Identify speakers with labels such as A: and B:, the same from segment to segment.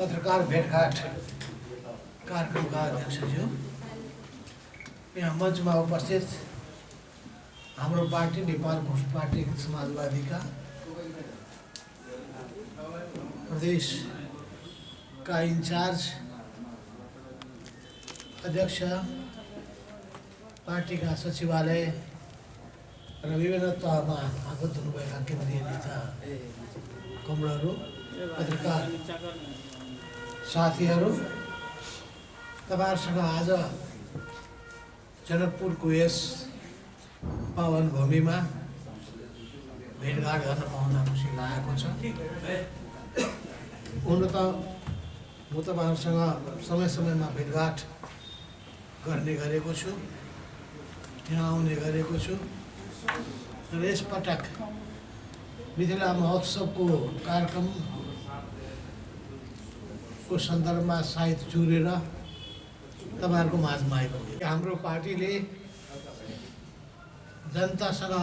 A: पत्रकार भेटघाट कार्यक्रमका अध्यक्षज्यू, यहाँ मञ्चमा उपस्थित हाम्रो पार्टी नेपाल कम्युनिस्ट पार्टी समाजवादीका प्रदेशका इन्चार्ज अध्यक्ष, पार्टीका सचिवालय र विभिन्न तहमा आगत हुनुभएका केन्द्रीय नेता कमरेडहरू, पत्रकार साथीहरू, तपाईहरुसँग आज जनकपुरको यस पावन भूमिमा भेटघाट गर्न पाउन खुसी लागेको छ। हुन त म तपाईहरुसँग समय समयमा भेटघाट गर्ने गरेको छु, यहाँ आउने गरेको छु र यस पटक मिथिला महोत्सवको कार्यक्रम को सन्दर्भमा सायद जुरेर तपाईहरुको माझमा आइपुग्यो। हाम्रो पार्टीले जनतासँग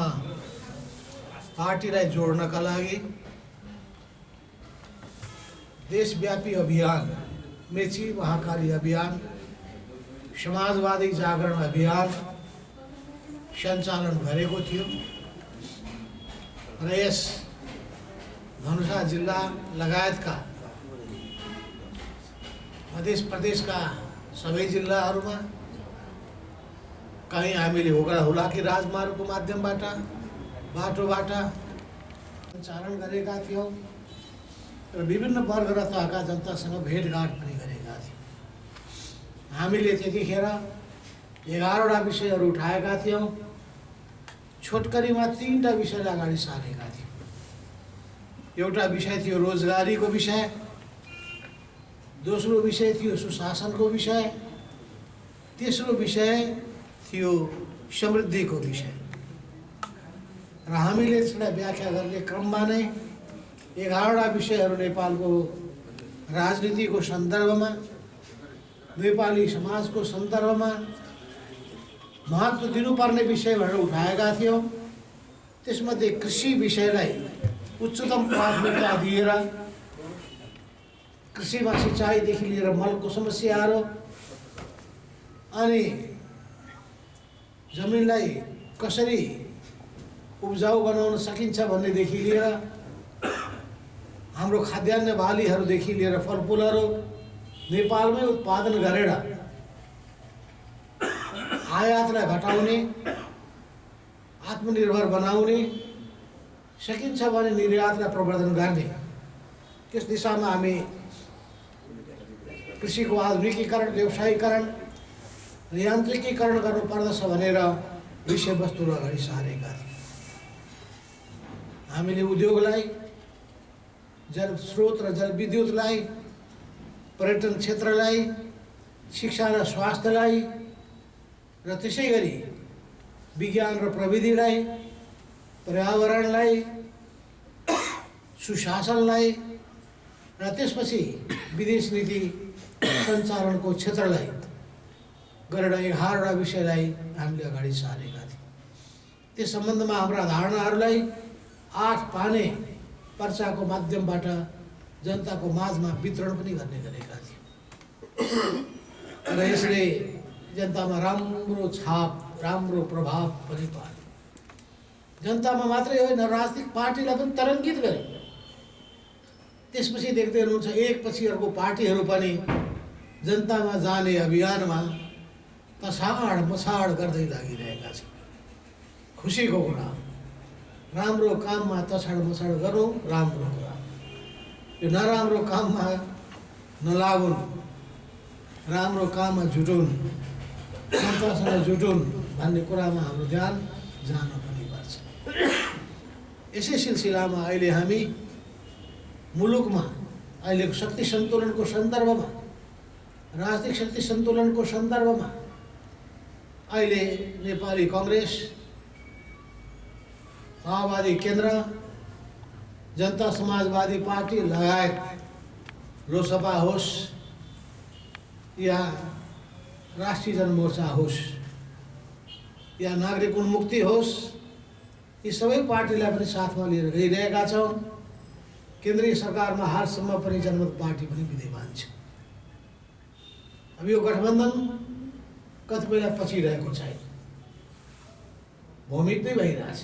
A: पार्टीलाई जोड्नका लागि देशव्यापी अभियान, मेची महाकाली अभियान, समाजवादी जागरण अभियान सञ्चालन गरेको थियो र यस धनुषा जिल्ला लगायतका मध्य प्रदेशका सबै जिल्लाहरूमा कहीँ हामीले होगडा हुलाकी राजमार्गको माध्यमबाट बाटोबाट सञ्चालन गरेका थियौँ र विभिन्न वर्ग र तहका जनतासँग भेटघाट पनि गरेका थियौँ। हामीले त्यतिखेर 11वटा विषयहरू उठाएका थियौँ। छोटकरीमा 3टा विषयलाई अगाडि सारेका थियौँ। एउटा विषय थियो रोजगारीको विषय, दोस्रो विषय थियो सुशासनको विषय, तेस्रो विषय थियो समृद्धिको विषय र हामीले यसलाई व्याख्या गर्ने क्रममा नै 11वटा विषयहरू नेपालको राजनीतिको सन्दर्भमा, नेपाली समाजको सन्दर्भमा महत्त्व दिनुपर्ने विषय भनेर उठाएका थियौँ। त्यसमध्ये कृषि विषयलाई उच्चतम प्राथमिकता दिएर कृषिमा सिँचाइदेखि लिएर मलको समस्याहरू अनि जमिनलाई कसरी उब्जाउ बनाउन सकिन्छ भन्नेदेखि लिएर हाम्रो खाद्यान्न बालीहरूदेखि लिएर फलफुलहरू नेपालमै उत्पादन गरेर आयातलाई घटाउने, आत्मनिर्भर बनाउने, सकिन्छ भने निर्यातलाई प्रवर्धन गर्ने, त्यस दिशामा हामी कृषिको आधुनिकीकरण, व्यवसायीकरण र यान्त्रिकीकरण गर्नुपर्दछ भनेर विषयवस्तुहरू अगाडि सारेका थियौँ। हामीले उद्योगलाई, जल स्रोत र जलविद्युतलाई, पर्यटन क्षेत्रलाई, शिक्षा र स्वास्थ्यलाई र त्यसै गरी विज्ञान र प्रविधिलाई, पर्यावरणलाई, सुशासनलाई र त्यसपछि विदेश नीति सञ्चालनको क्षेत्रलाई गरेर 11वटा विषयलाई हामीले अगाडि सारेका थियौँ। त्यस सम्बन्धमा हाम्रा धारणाहरूलाई 8 पाने पर्चाको माध्यमबाट जनताको माझमा वितरण पनि गर्ने गरेका थियौँ र यसले जनतामा राम्रो छाप, राम्रो प्रभाव पनि पार्यो। जनतामा मात्रै होइन, राजनीतिक पार्टीलाई पनि तरङ्गित गर्यो। त्यसपछि देख्दै हुनुहुन्छ एकपछि अर्को पार्टीहरू पनि जनतामा जाने अभियानमा तछाड मछाड गर्दै लागिरहेका छन्। खुसीको कुरा, राम्रो काममा तछाड मछाड गरौँ, राम्रो कुरा। यो नराम्रो काममा नलागुन्, राम्रो काममा जुटुन्, जनतासँग जुटुन् भन्ने कुरामा हाम्रो ध्यान जान पनि पर्छ। यसै सिलसिलामा अहिले हामी मुलुकमा अहिलेको शक्ति सन्तुलनको सन्दर्भमा, राजनीतिक शक्ति सन्तुलनको सन्दर्भमा अहिले नेपाली कांग्रेस, माओवादी केन्द्र, जनता समाजवादी पार्टी लगायत लोकसभा होस् या राष्ट्रिय जनमोर्चा होस् या नागरिक उन्मुक्ति होस्, यी सबै पार्टीलाई पनि साथमा लिएर गइरहेका छौँ केन्द्रीय सरकारमा हालसम्म पनि जनमत पार्टी पनि विद्यमान छ। अब यो गठबन्धन कतिपयलाई पछि रहेको छैन, भ्रमित नै भइरहेछ।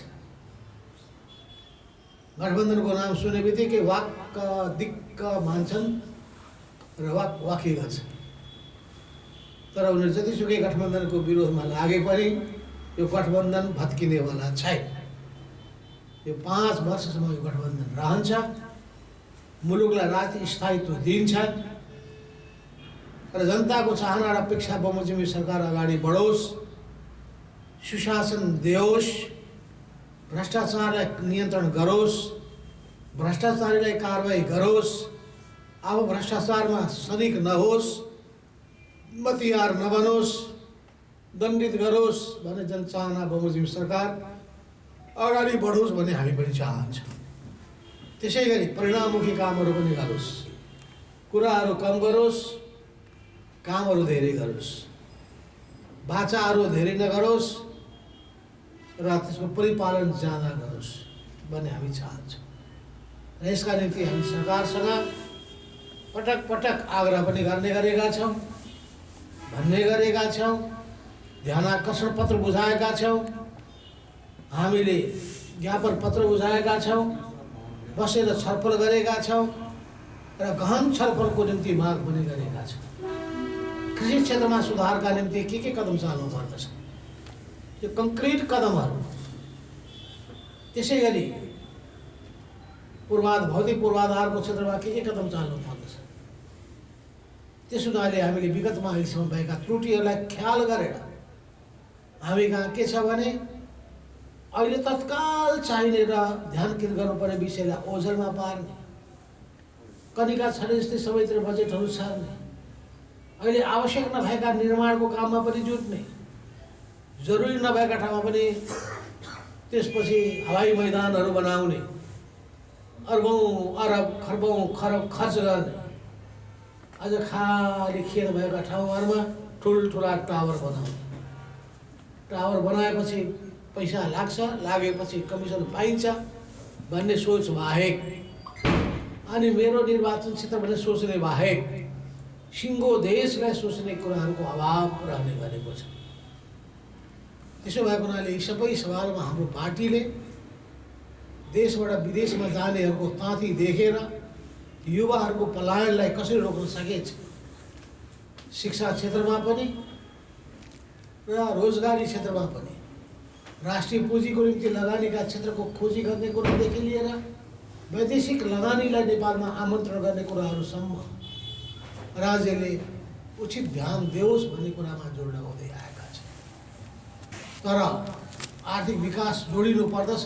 A: गठबन्धनको नाम सुने बित्तिकै वाक्क दिक्क मान्छन् र वाकी गर्छन्, तर उनीहरू जतिसुकै गठबन्धनको विरोधमा लागे पनि यो गठबन्धन भत्किनेवाला छैन। यो 5 वर्षसम्म यो गठबन्धन रहन्छ, मुलुकलाई राजनीतिक स्थायित्व दिन्छ र जनताको चाहना र अपेक्षा बमोजिमी सरकार अगाडि बढोस्, सुशासन दियोस्, भ्रष्टाचारलाई नियन्त्रण गरोस्, भ्रष्टाचारीलाई कारवाही गरोस्, अब भ्रष्टाचारमा शरीक नहोस्, मतियार नबनोस्, दण्डित गरोस् भन्ने जनचाहना बमोजिम सरकार अगाडि बढोस् भन्ने हामी पनि चाहन्छौँ। त्यसै गरी परिणाममुखी कामहरू पनि गरोस्, कुराहरू कम गरोस्, कामहरू धेरै गरोस्, बाचाहरू धेरै नगरोस् र त्यसको परिपालन ज्यादा गरोस् भन्ने हामी चाहन्छौँ। र यसका निम्ति हामी सरकारसँग पटक पटक आग्रह पनि गर्ने गरेका छौँ, भन्ने गरेका छौँ, ध्यानाकर्षण पत्र बुझाएका छौँ, हामीले ज्ञापन पत्र बुझाएका छौँ, बसेर छलफल गरेका छौँ र गहन छलफलको निम्ति माग पनि गरेका छौँ। कृषि क्षेत्रमा सुधारका निम्ति के कदम चाल्नु पर्दछ, यो कङ्क्रिट कदमहरू, त्यसै गरी भौतिक पूर्वाधारको क्षेत्रमा के कदम चाल्नु पर्दछ। त्यस हुनाले हामीले विगतमा अहिलेसम्म भएका त्रुटिहरूलाई ख्याल गरेर हामी कहाँ के छ भने अहिले तत्काल चाहिने र ध्यान केन्द्रित गर्नुपर्ने विषयलाई ओझेलमा पार्ने, कनिका छले जस्तै सबैतिर बजेटहरू छर्ने, अहिले आवश्यक नभएका निर्माणको काममा पनि जुट्ने, जरुरी नभएका ठाउँमा पनि त्यसपछि हवाई मैदानहरू बनाउने, अर्बौं अरब खर्बौं खरब खर्च गर्ने, अझ खाली खेत भएका ठाउँहरूमा ठुल्ठुला टावर बनाउने। टावर बनाएपछि पैसा लाग्छ, लागेपछि कमिसन पाइन्छ भन्ने सोच बाहेक अनि मेरो निर्वाचन क्षेत्र भन्ने सोच्ने बाहेक सिङ्गो देशलाई सोच्ने कुराहरूको अभाव रहने गरेको छ। त्यसो भएको हुनाले यी सबै सवालमा हाम्रो पार्टीले देशबाट विदेशमा जानेहरूको ताती देखेर युवाहरूको पलायनलाई कसरी रोक्न सकेछ, शिक्षा क्षेत्रमा पनि र रोजगारी क्षेत्रमा पनि राष्ट्रिय पुँजीको निम्ति लगानीका क्षेत्रको खोजी गर्ने कुरादेखि लिएर वैदेशिक लगानीलाई नेपालमा आमन्त्रण गर्ने कुराहरूसम्म राज्यले उचित ध्यान देओस् भन्ने कुरामा जोड लगाउँदै आएका छन्। तर आर्थिक विकास जोडिनु पर्दछ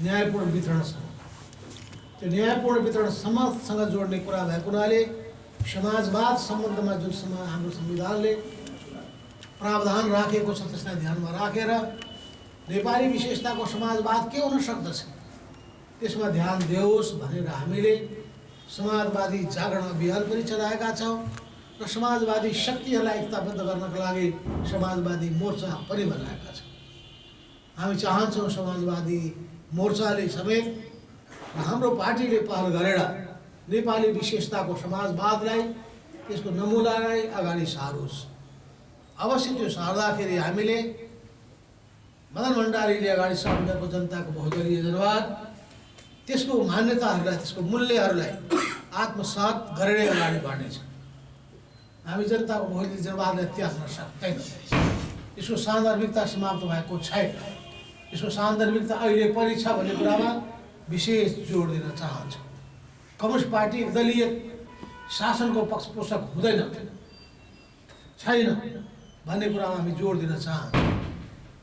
A: न्यायपूर्ण वितरणसँग। त्यो न्यायपूर्ण वितरणसम्मसँग जोड्ने कुरा भएको हुनाले समाजवाद सम्बन्धमा जुन हाम्रो संविधानले प्रावधान राखेको छ त्यसलाई ध्यानमा राखेर नेपाली विशेषताको समाजवाद के हुन सक्दछ त्यसमा ध्यान देओस् भनेर हामीले समाजवादी जागरण अभियान पनि चलाएका छौँ र समाजवादी शक्तिहरूलाई एकताबद्ध गर्नका लागि समाजवादी मोर्चा पनि बनाएका छौँ। हामी चाहन्छौँ समाजवादी मोर्चाले समेत र हाम्रो पार्टीले पहल गरेर नेपाली विशेषताको समाजवादलाई त्यसको नमुनालाई अगाडि सारोस्। अवश्य त्यो सार्दाखेरि हामीले मदन भण्डारीले अगाडि सार्नुभएको जनताको बहुदलीय जनवाद त्यसको मान्यताहरूलाई, त्यसको मूल्यहरूलाई आत्मसात गरेरै अगाडि बढ्नेछ। हामी जनताको बहुदलीय जनवादलाई त्याग्न सक्दैनौँ। यसको सान्दर्भिकता समाप्त भएको छैन। यसको सान्दर्भिकता अहिले पनि छ भन्ने कुरामा विशेष जोड दिन चाहन्छु। कम्युनिस्ट पार्टी दलीय शासनको पक्षपोषक हुँदैन छैन भन्ने कुरामा हामी जोड दिन चाहन्छौँ।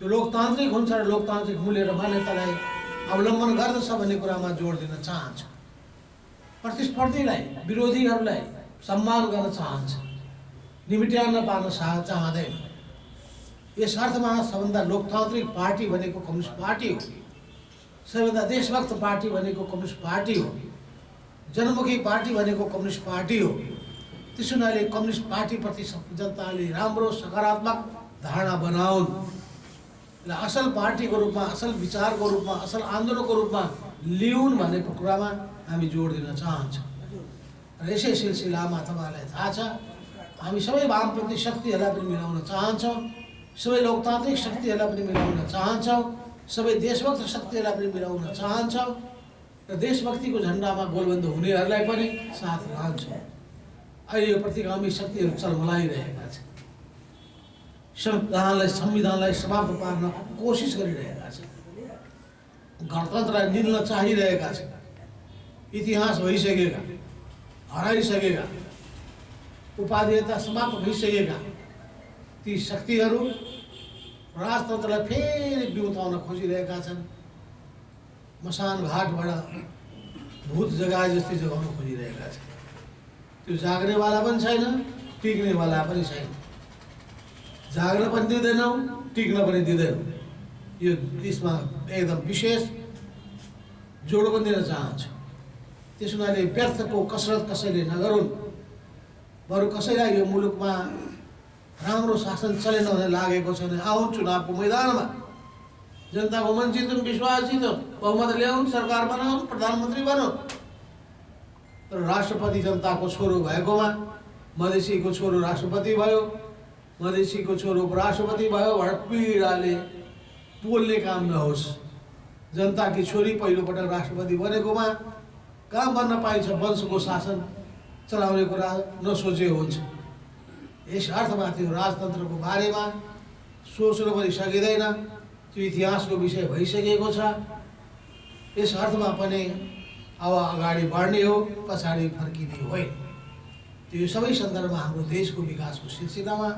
A: यो लोकतान्त्रिक हुन्छ र लोकतान्त्रिक मूल्य र मान्यतालाई अवलम्बन गर्दछ भन्ने कुरामा जोड दिन चाहन्छ। प्रतिस्पर्धीलाई, विरोधीहरूलाई सम्मान गर्न चाहन्छ, निमिट्याउन पार्न चाहँदैन। यस अर्थमा सबभन्दा लोकतान्त्रिक पार्टी भनेको कम्युनिस्ट पार्टी हो, सबभन्दा देशभक्त पार्टी भनेको कम्युनिस्ट पार्टी हो, जनमुखी पार्टी भनेको कम्युनिस्ट पार्टी हो। त्यस हुनाले कम्युनिस्ट पार्टीप्रति जनताले राम्रो सकारात्मक धारणा बनाउन् र असल पार्टीको रूपमा, असल विचारको रूपमा, असल आन्दोलनको रूपमा लिउन् भन्ने कुरामा हामी जोड दिन चाहन्छौँ। र यसै सिलसिलामा तपाईँलाई थाहा छ हामी सबै वामपन्थी शक्तिहरूलाई पनि मिलाउन चाहन्छौँ, सबै लोकतान्त्रिक शक्तिहरूलाई पनि मिलाउन चाहन्छौँ, सबै देशभक्त शक्तिहरूलाई पनि मिलाउन चाहन्छौँ र देशभक्तिको झन्डामा गोलबन्द हुनेहरूलाई पनि साथ रहन्छौँ। अहिले यो प्रतिगामी शक्तिहरू चलमलाइरहेका छन्, संविधानलाई समाप्त पार्न कोसिस गरिरहेका छन्, गणतन्त्रलाई निल्न चाहिरहेका छन्। इतिहास भइसकेका, हराइसकेका, उपादेयता समाप्त भइसकेका ती शक्तिहरू राजतन्त्रलाई फेरि बिउताउन खोजिरहेका छन्। मसान घाटबाट भूत जगाए जस्तै जगाउन खोजिरहेका छन्। त्यो जाग्नेवाला पनि छैन, टिक्नेवाला पनि छैन। जाग्न पनि दिँदैनौँ, टिक्न पनि दिँदैनौँ। यो त्यसमा एकदम विशेष जोड पनि दिन चाहन्छु। त्यस हुनाले व्यर्थको कसरत कसैले नगरून्, बरु कसैलाई यो मुलुकमा राम्रो शासन चलेन भने लागेको छ भने आउन् चुनावको मैदानमा, जनताको मन जितुन्, विश्वास जितुन्, बहुमत ल्याउन्, सरकार बनाउन्, प्रधानमन्त्री बनुन्। तर राष्ट्रपति जनताको छोरो भएकोमा मधेसीको छोरो राष्ट्रपति भयो, मधेसीको छोरो उपराष्ट्रपति भयो, पीडाले बोल्ने काम नहोस्। जनताकी छोरी पहिलोपटक राष्ट्रपति बनेकोमा कहाँ बन्न पाइन्छ, वंशको शासन चलाउने कुरा नसोचे हुन्छ। यस अर्थमा त्यो राजतन्त्रको बारेमा सोच्नु पनि सकिँदैन, त्यो इतिहासको विषय भइसकेको छ। यस अर्थमा पनि अब अगाडि बढ्ने हो, पछाडि फर्किने होइन। त्यो सबै सन्दर्भमा हाम्रो देशको विकासको सिलसिलामा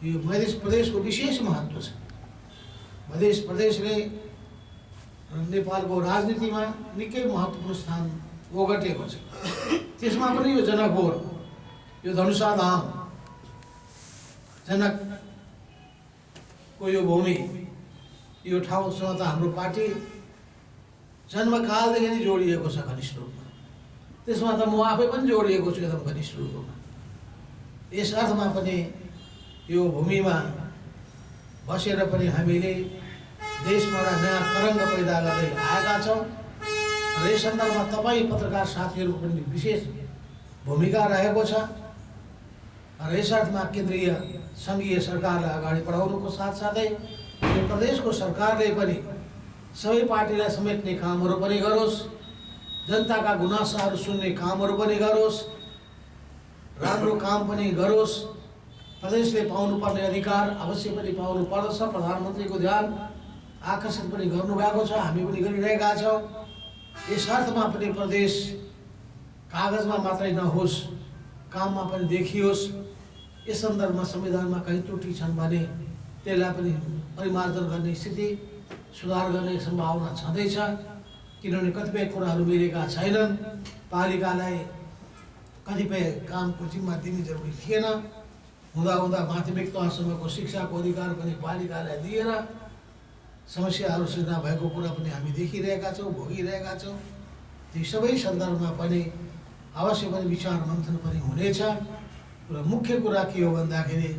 A: यो मध्य प्रदेशको विशेष महत्त्व छ। मध्य प्रदेशले नेपालको राजनीतिमा निकै महत्त्वपूर्ण स्थान ओगटेको छ। त्यसमा पनि यो जनकपुर, यो धनुषा धाम, जनकको यो भूमि, यो ठाउँसँग त हाम्रो पार्टी जन्मकालदेखि नै जोडिएको छ घनिष्ठ रूपमा। त्यसमा त म आफै पनि जोडिएको छु एकदम घनिष्ठ रूपमा। यस अर्थमा पनि यो भूमिमा बसेर पनि हामीले देशमा एउटा नयाँ तरङ्ग पैदा गर्दै आएका छौँ। र यस सन्दर्भमा तपाईँ पत्रकार साथीहरूको पनि विशेष भूमिका रहेको छ। र यस अर्थमा केन्द्रीय सङ्घीय सरकारलाई अगाडि बढाउनुको साथसाथै यो प्रदेशको सरकारले पनि सबै पार्टीलाई समेट्ने कामहरू पनि गरोस्, जनताका गुनासाहरू सुन्ने कामहरू पनि गरोस्, राम्रो काम पनि गरोस्। प्रदेशले पाउनुपर्ने अधिकार अवश्य पनि पाउनु पर्दछ। प्रधानमन्त्रीको ध्यान आकर्षण पनि गर्नुभएको छ, हामी पनि गरिरहेका छौँ। यस अर्थमा पनि प्रदेश कागजमा मात्रै नहोस्, काममा पनि देखियोस्। यस सन्दर्भमा संविधानमा कहीँ त्रुटि छन् भने त्यसलाई पनि परिमार्जन गर्ने स्थिति, सुधार गर्ने सम्भावना छँदैछ। किनभने कतिपय कुराहरू मिलेका छैनन्। पालिकालाई कतिपय कामको जिम्मा दिने जरुरी थिएन। हुँदा माध्यमिक तहसम्मको शिक्षाको अधिकार पनि पालिकालाई दिएर समस्याहरू सिर्जना भएको कुरा पनि हामी देखिरहेका छौँ, भोगिरहेका छौँ। ती सबै सन्दर्भमा पनि अवश्य पनि विचार मन्थन पनि हुनेछ। र मुख्य कुरा के हो भन्दाखेरि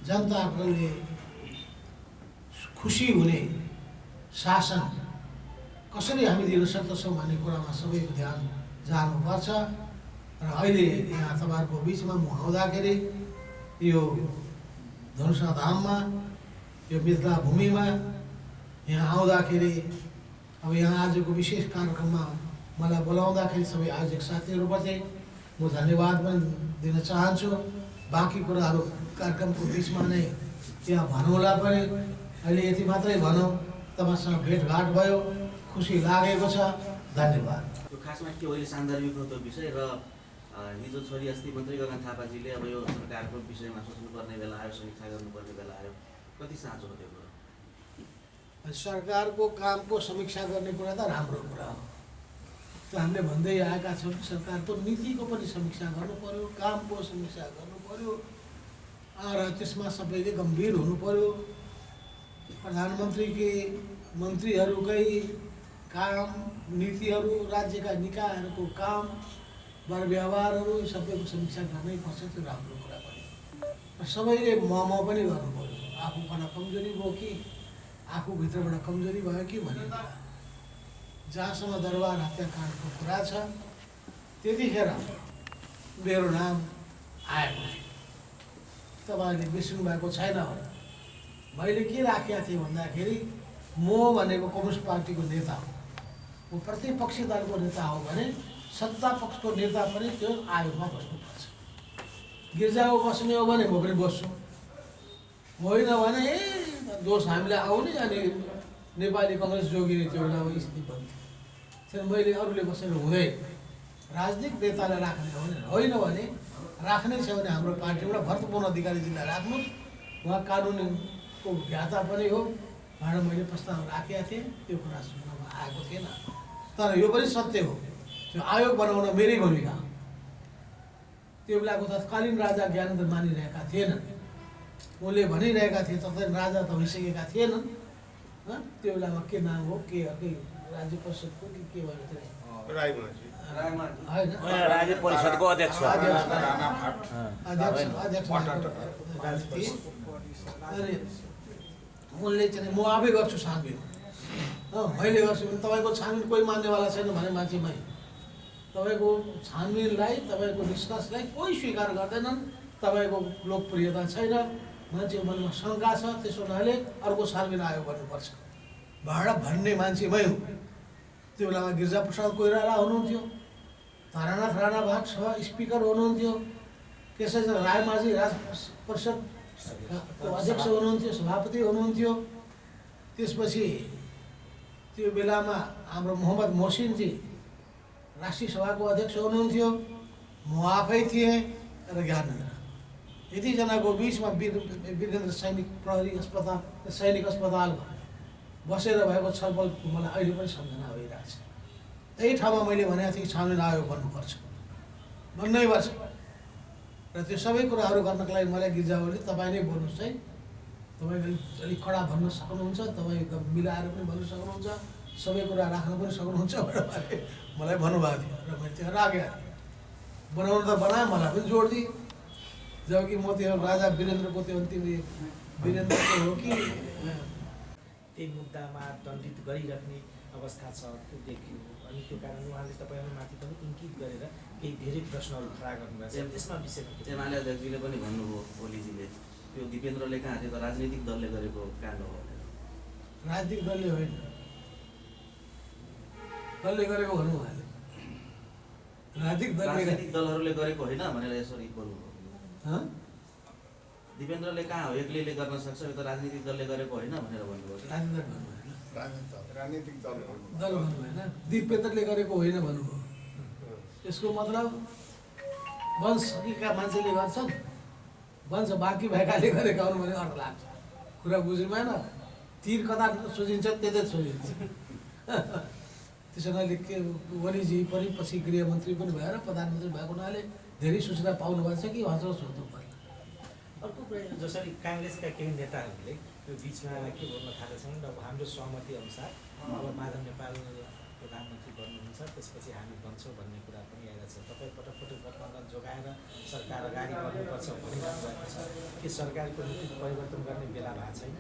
A: जनताहरूले खुसी हुने शासन कसरी हामी दिन सक्दछौँ भन्ने कुरामा सबैको ध्यान जानुपर्छ। र अहिले यहाँ तपाईँहरूको बिचमा म आउँदाखेरि यो धनुषा धाममा, यो मिथिला भूमिमा यहाँ आउँदाखेरि अब यहाँ आजको विशेष कार्यक्रममा मलाई बोलाउँदाखेरि सबै आयोजक साथीहरूप्रति म धन्यवाद पनि दिन चाहन्छु। बाँकी कुराहरू कार्यक्रमको बिचमा नै त्यहाँ भनौँला पनि। अहिले यति मात्रै भनौँ, तपाईँसँग भेटघाट भयो, खुसी लागेको छ। धन्यवाद।
B: खासमा के अहिले सान्दर्भिक हो त्यो विषय र हिजो छोरी अस्ति मन्त्री गगन थापाजीले अब यो सरकारको विषयमा सोच्नुपर्ने बेला आयो, समीक्षा गर्नुपर्ने बेला आयो, कति साँचो हो त्यो कुरा?
A: सरकारको कामको समीक्षा गर्ने कुरा त राम्रो कुरा हो। त्यो हामीले भन्दै आएका छौँ कि सरकारको नीतिको पनि समीक्षा गर्नु पर्यो, कामको समीक्षा गर्नु पर्यो र त्यसमा सबैले गम्भीर हुनु पर्यो। प्रधानमन्त्रीकै मन्त्रीहरूकै काम, नीतिहरू, राज्यका निकायहरूको काम, व्यवहारहरू सबैको समीक्षा गर्नै पर्छ। त्यो राम्रो कुरा पनि। र सबैले म पनि गर्नु पर्यो। आफूबाट कमजोरी भयो कि आफूभित्रबाट कमजोरी भयो कि भन्ने कुरा। जहाँसम्म दरबार हत्याकाण्डको कुरा छ त्यतिखेर मेरो नाम आएको थियो। तपाईँले बिर्सिनु भएको छैन होला। मैले के राखेको थिएँ भन्दाखेरि म भनेको कम्युनिस्ट पार्टीको नेता हो, म प्रतिपक्षी दलको नेता हो भने सत्ता पक्षको नेता पनि त्यो आयोगमा बस्नुपर्छ। गिर्जाको बस्ने हो भने म पनि बस्छु, होइन भने दोष हामीलाई आउने अनि नेपाली कङ्ग्रेस जोगिने त्यो बेला स्थिति बन्थ्यो। त्यसैले मैले अरूले बसेर हुँदैन, राजनीतिक नेतालाई राख्ने हो भने, होइन भने राख्नै छ भने हाम्रो पार्टीबाट भरतपुर अधिकारीजीलाई राख्नुहोस्, उहाँ कानुनको ज्ञाता पनि हो भनेर मैले प्रस्ताव राखेका थिएँ। त्यो कुरा सुन्नमा आएको थिएन, तर यो पनि सत्य हो, त्यो आयोग बनाउन मेरै भूमिका हो। त्यो बेलाको तत्कालीन राजा ज्ञानेन्द्र मानिरहेका थिएनन्, उनले भनिरहेका थिए तत्कालीन राजा त भइसकेका थिएनन्। त्यो बेलामा के नाम हो, के राज्य परिषदको के भयो त्यो
C: राज्य परिषदको अध्यक्ष
A: अनि उनले चाहिँ म आफै गर्छु छानबिन, मैले गर्छु भने तपाईँको छानबिन कोही मान्नेवाला छैन भने मान्छेमै तपाईँको छानबिनलाई, तपाईँको निष्कर्षलाई कोही स्वीकार गर्दैनन्। तपाईँको लोकप्रियता छैन, मान्छेको मनमा शङ्का छ, त्यसो हुनाले अर्को छानबिन आयोग गर्नुपर्छ भनेर भन्ने मान्छे मै हुँ। त्यो बेलामा गिरिजाप्रसाद कोइराला हुनुहुन्थ्यो, तारानाथ राणा भागसभा स्पिकर हुनुहुन्थ्यो, केशवचन्द्र रायमाझी राज परिषदको अध्यक्ष हुनुहुन्थ्यो, सभापति हुनुहुन्थ्यो। त्यसपछि त्यो बेलामा हाम्रो मोहम्मद मोहसिनजी राष्ट्रिय सभाको अध्यक्ष हुनुहुन्थ्यो, म आफै थिएँ र ज्ञानेन्द्र। यतिजनाको बिचमा वीरेन्द्र सैनिक अस्पतालमा बसेर भएको छलफल मलाई अहिले पनि सम्झना भइरहेछ। त्यही ठाउँमा मैले भनेको थिएँ छानबिन आयोग बन्नुपर्छ, बन्नै पर्छ। र त्यो सबै कुराहरू गर्नको लागि मलाई गिर्जावली तपाईँ नै बोल्नुहोस् है, तपाईँ अलिक कडा भन्न सक्नुहुन्छ, तपाईँ मिलाएर पनि भन्न सक्नुहुन्छ, सबै कुरा राख्न पनि सक्नुहुन्छ भनेर मलाई भन्नुभएको थियो र मैले त्यो राखेँ। बनाउनु त बनाएँ, मलाई पनि जोड दिएँ, जबकि म त्यो राजा वीरेन्द्रको त्यो अन्तिम वीरेन्द्रको हो कि
D: त्यही मुद्दामा दण्डित गरिराख्ने अवस्था छ त्यो देखियो। अनि त्यो कारण उहाँले तपाईँहरूमाथि पनि इङ्कित गरेर केही धेरै प्रश्नहरू खडा गर्नुभएको छ। त्यसमा विषयमा
B: एमाले अध्यक्षजीले पनि भन्नुभयो, ओलीजीले त्यो दिपेन्द्रले कहाँ थियो त राजनीतिक दलले गरेको काण्ड हो भनेर।
A: राजनीतिक दलले होइन, दलले गरेको भन्नु उहाँले,
B: राजनीतिक दलहरूले गरेको होइन भनेर यसरी बोल्नुभयो। दिपेन्द्रले कहाँ हो, एक्लैले गर्न सक्छ, यो त राजनीतिक दलले गरेको होइन भनेर भन्नुभयो।
A: राजनीतिक दल भन्नु होइन, दिपेन्द्रले गरेको होइन भन्नुभयो। यसको मतलब वंशका मान्छेले गर्छन्, वंश बाँकी भएकाले गरेका हुन् भने अर्थ लाग्छ। कुरा बुझ्नु भएन, तीर कता सोझिन्छ त्यतै सोझिन्छ। त्यसो हुनाले के ओलीजी पनि पछि गृहमन्त्री पनि भएर प्रधानमन्त्री भएको हुनाले धेरै सूचना पाउनु भएको छ कि उहाँसँग सोध्नु पर्यो।
D: अर्को कुरा जसरी काङ्ग्रेसका केही नेताहरूले यो बिचमा के भन्न थालेछन् र हाम्रो सहमति अनुसार अब माधव नेपाल प्रधानमन्त्री बन्नुहुन्छ, त्यसपछि हामी बन्छौँ भन्ने कुरा पनि आएको छ। तपाईँ पटक पटक गठबन्धन जोगाएर सरकार अगाडि बढ्नुपर्छ भनिरहनु भएको छ। के सरकारको नीति परिवर्तन गर्ने बेला भएको छैन?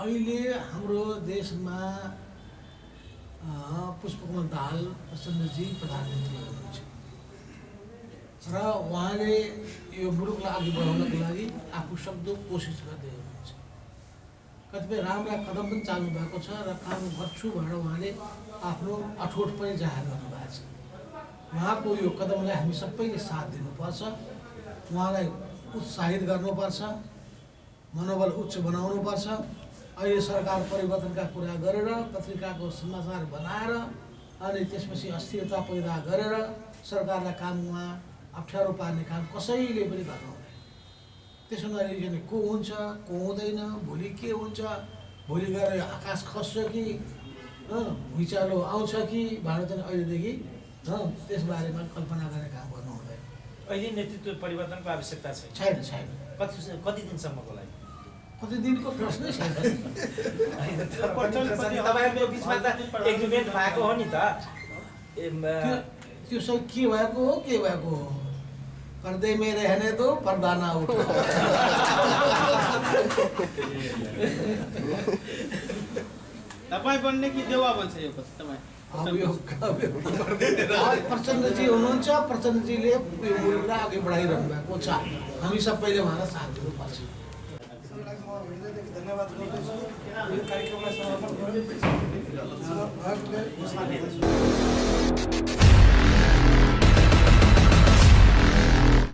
A: अहिले हाम्रो देशमा पुष्पकमल दाहाल प्रचण्डजी प्रधानमन्त्री हुनुहुन्छ र उहाँले यो मुलुकलाई अघि बढाउनको लागि आफू सक्दो कोसिस गर्दै हुनुहुन्छ। कतिपय राम्रा कदम पनि चाल्नु भएको छ र काम गर्छु भनेर उहाँले आफ्नो अठोट पनि जाहेर गर्नुभएको छ। उहाँको यो कदमलाई हामी सबैले साथ दिनुपर्छ, उहाँलाई उत्साहित गर्नुपर्छ, मनोबल उच्च बनाउनुपर्छ। अहिले सरकार परिवर्तनका कुरा गरेर पत्रिकाको समाचार बनाएर अनि त्यसपछि अस्थिरता पैदा गरेर सरकारलाई काममा अप्ठ्यारो पार्ने काम कसैले पनि गर्नु हुँदैन। त्यसो नगरिकन को हुन्छ को हुँदैन, भोलि के हुन्छ, भोलि गएर आकाश खस्छ कि भुइँचालो आउँछ कि भनेर चाहिँ अहिलेदेखि त्यसबारेमा कल्पना गर्ने काम गर्नु हुँदैन।
D: अहिले नेतृत्व परिवर्तनको आवश्यकता
A: छैन छैन।
D: कति दिनसम्मको लागि?
A: कति दिनको प्रश्नै छैन।
D: तपाईँहरूको बिचमा त एग्रिमेन्ट भएको हो नि त।
A: त्यो सब के भएको हो, के भएको हो? पर्दे में रहने दो, पर्दा ना उठो।
E: तपाईँ बन्ने कि देउवा बन्छ यो पछि तपाईँ?
A: प्रचण्डजी हुनुहुन्छ, प्रचण्डजीले यो मुलुकलाई अघि बढाइरहनु भएको छ। हामी सबैले उहाँलाई साथ दिनुपर्छ।
F: धन्यवाद गर्दछु यो कार्यक्रमलाई समापन गर्दै